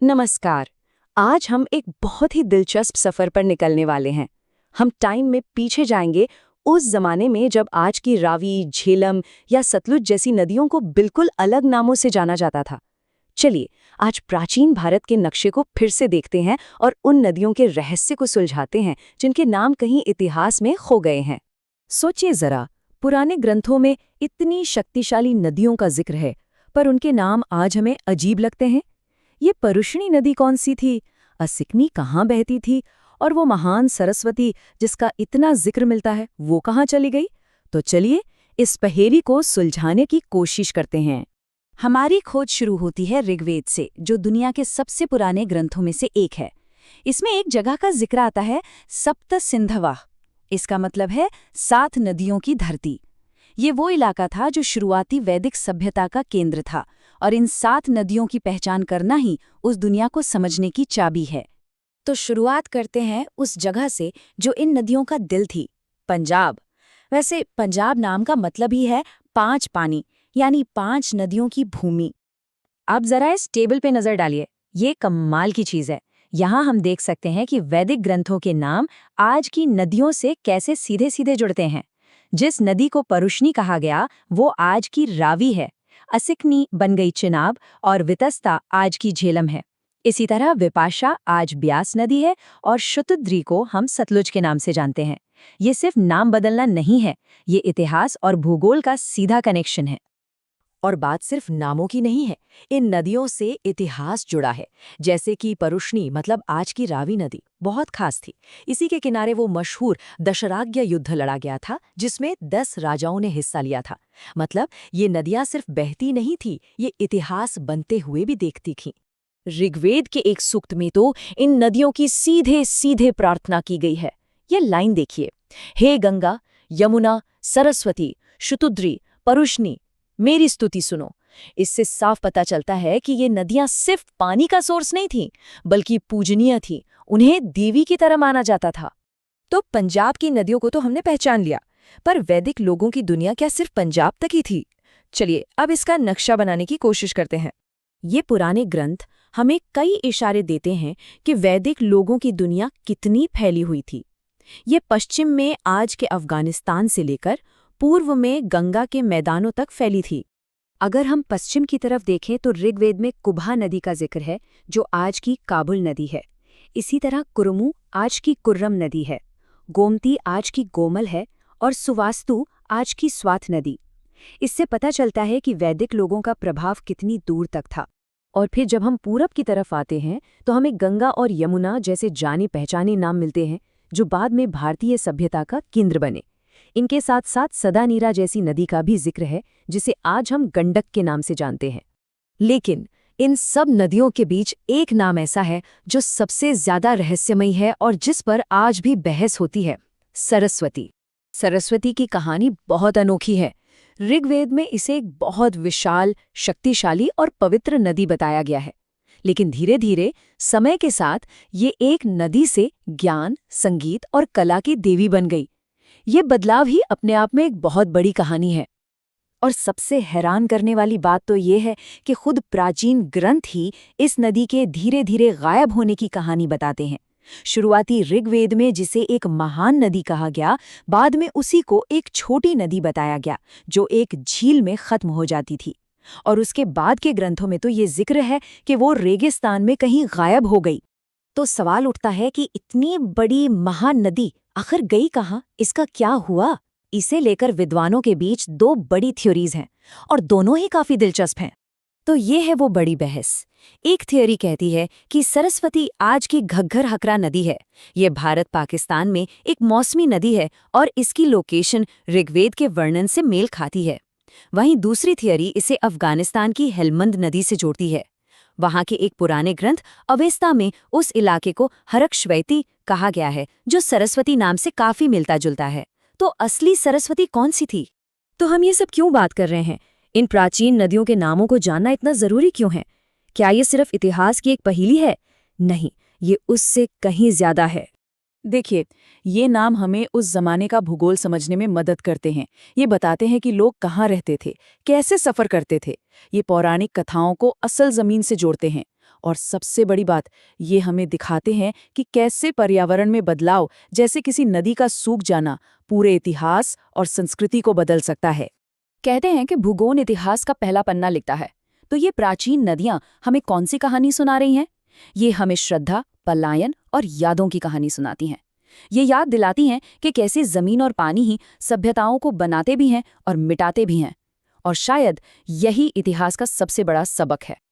नमस्कार। आज हम एक बहुत ही दिलचस्प सफर पर निकलने वाले हैं। हम टाइम में पीछे जाएंगे, उस जमाने में जब आज की रावी, झेलम या सतलुज जैसी नदियों को बिल्कुल अलग नामों से जाना जाता था। चलिए, आज प्राचीन भारत के नक्शे को फिर से देखते हैं और उन नदियों के रहस्य को सुलझाते हैं जिनके नाम कहीं इतिहास में खो गए हैं। सोचिए जरा, पुराने ग्रंथों में इतनी शक्तिशाली नदियों का जिक्र है, पर उनके नाम आज हमें अजीब लगते हैं। ये परुष्णी नदी कौन सी थी, असिकनी कहाँ बहती थी, और वो महान सरस्वती जिसका इतना जिक्र मिलता है, वो कहाँ चली गई? तो चलिए, इस पहेली को सुलझाने की कोशिश करते हैं। हमारी खोज शुरू होती है ऋग्वेद से, जो दुनिया के सबसे पुराने ग्रंथों में से एक है। इसमें एक जगह का जिक्र आता है, सप्त सिंधवा। इसका मतलब है 7 नदियों की धरती। ये वो इलाका था जो शुरुआती वैदिक सभ्यता का केंद्र था, और इन 7 नदियों की पहचान करना ही उस दुनिया को समझने की चाबी है। तो शुरुआत करते हैं उस जगह से जो इन नदियों का दिल थी, पंजाब। वैसे पंजाब नाम का मतलब ही है 5 पानी, यानी 5 नदियों की भूमि। अब जरा इस टेबल पे नजर डालिए, ये कमाल की चीज है। यहाँ हम देख सकते हैं कि वैदिक ग्रंथों के नाम आज की नदियों से कैसे सीधे सीधे जुड़ते हैं। जिस नदी को परुष्णी कहा गया, वो आज की रावी है। असिकनी बन गई चिनाब, और वितस्ता आज की झेलम है। इसी तरह विपाशा आज ब्यास नदी है, और शुतुद्री को हम सतलुज के नाम से जानते हैं। ये सिर्फ नाम बदलना नहीं है, ये इतिहास और भूगोल का सीधा कनेक्शन है। और बात सिर्फ नामों की नहीं है, इन नदियों से इतिहास जुड़ा है। जैसे कि परुष्णी मतलब आज की रावी नदी बहुत खास थी। इसी के किनारे वो मशहूर दशराज्य युद्ध लड़ा गया था, जिसमें 10 राजाओं ने हिस्सा लिया था। मतलब ये नदियां सिर्फ बहती नहीं थी, ये इतिहास बनते हुए भी देखती थीं। ऋग्वेद के एक सूक्त में तो इन नदियों की सीधे सीधे प्रार्थना की गई है। ये लाइन देखिए, हे गंगा, यमुना, सरस्वती, शुतुद्री, परुष्णी, मेरी स्तुति सुनो। इससे साफ पता चलता है कि ये नदियां सिर्फ पानी का सोर्स नहीं थीं, बल्कि पूजनीय थीं। उन्हें देवी की तरह माना जाता था। तो पंजाब की नदियों को तो हमने पहचान लिया, पर वैदिक लोगों की दुनिया क्या सिर्फ पंजाब तक ही थी? चलिए, अब इसका नक्शा बनाने की कोशिश करते हैं। ये पुराने ग्रंथ हमें कई इशारे देते हैं कि वैदिक लोगों की दुनिया कितनी फैली हुई थी। ये पश्चिम में आज के अफगानिस्तान से लेकर पूर्व में गंगा के मैदानों तक फैली थी। अगर हम पश्चिम की तरफ देखें तो ऋग्वेद में कुब्हा नदी का जिक्र है, जो आज की काबुल नदी है। इसी तरह कुरुमु आज की कुर्रम नदी है, गोमती आज की गोमल है, और सुवास्तु आज की स्वात नदी। इससे पता चलता है कि वैदिक लोगों का प्रभाव कितनी दूर तक था। और फिर जब हम पूरब की तरफ आते हैं तो हमें गंगा और यमुना जैसे जाने पहचाने नाम मिलते हैं, जो बाद में भारतीय सभ्यता का केंद्र बने। इनके साथ साथ सदानीरा जैसी नदी का भी जिक्र है, जिसे आज हम गंडक के नाम से जानते हैं। लेकिन इन सब नदियों के बीच एक नाम ऐसा है जो सबसे ज्यादा रहस्यमयी है और जिस पर आज भी बहस होती है, सरस्वती। सरस्वती की कहानी बहुत अनोखी है। ऋग्वेद में इसे एक बहुत विशाल, शक्तिशाली और पवित्र नदी बताया गया है। लेकिन धीरे धीरे समय के साथ ये एक नदी से ज्ञान, संगीत और कला की देवी बन गई। ये बदलाव ही अपने आप में एक बहुत बड़ी कहानी है। और सबसे हैरान करने वाली बात तो ये है कि खुद प्राचीन ग्रंथ ही इस नदी के धीरे धीरे गायब होने की कहानी बताते हैं। शुरुआती ऋग्वेद में जिसे एक महान नदी कहा गया, बाद में उसी को एक छोटी नदी बताया गया, जो एक झील में खत्म हो जाती थी। और उसके बाद के ग्रंथों में तो ये जिक्र है कि वो रेगिस्तान में कहीं गायब हो गई। तो सवाल उठता है कि इतनी बड़ी महान नदी आखिर गई कहाँ, इसका क्या हुआ? इसे लेकर विद्वानों के बीच 2 बड़ी थ्योरीज हैं, और दोनों ही काफी दिलचस्प हैं। तो ये है वो बड़ी बहस। एक थियोरी कहती है कि सरस्वती आज की घग्घर हकरा नदी है। ये भारत पाकिस्तान में एक मौसमी नदी है और इसकी लोकेशन ऋग्वेद के वर्णन से मेल खाती है। वहीं दूसरी थियोरी इसे अफगानिस्तान की हेलमंद नदी से जोड़ती है। वहां के एक पुराने ग्रंथ अवेस्ता में उस इलाके को हरकश्वैती कहा गया है, जो सरस्वती नाम से काफी मिलता जुलता है। तो असली सरस्वती कौन सी थी? तो हम ये सब क्यों बात कर रहे हैं? इन प्राचीन नदियों के नामों को जानना इतना जरूरी क्यों है? क्या ये सिर्फ इतिहास की एक पहेली है? नहीं, ये उससे कहीं ज्यादा है। देखिए, ये नाम हमें उस जमाने का भूगोल समझने में मदद करते हैं। ये बताते हैं कि लोग कहाँ रहते थे, कैसे सफर करते थे। ये पौराणिक कथाओं को असल जमीन से जोड़ते हैं। और सबसे बड़ी बात, ये हमें दिखाते हैं कि कैसे पर्यावरण में बदलाव, जैसे किसी नदी का सूख जाना, पूरे इतिहास और संस्कृति को बदल सकता है। कहते हैं कि भूगोल इतिहास का पहला पन्ना लिखता है। तो ये प्राचीन नदियां हमें कौन सी कहानी सुना रही हैं? ये हमें श्रद्धा, पलायन और यादों की कहानी सुनाती हैं। ये याद दिलाती हैं कि कैसे जमीन और पानी ही सभ्यताओं को बनाते भी हैं और मिटाते भी हैं। और शायद यही इतिहास का सबसे बड़ा सबक है।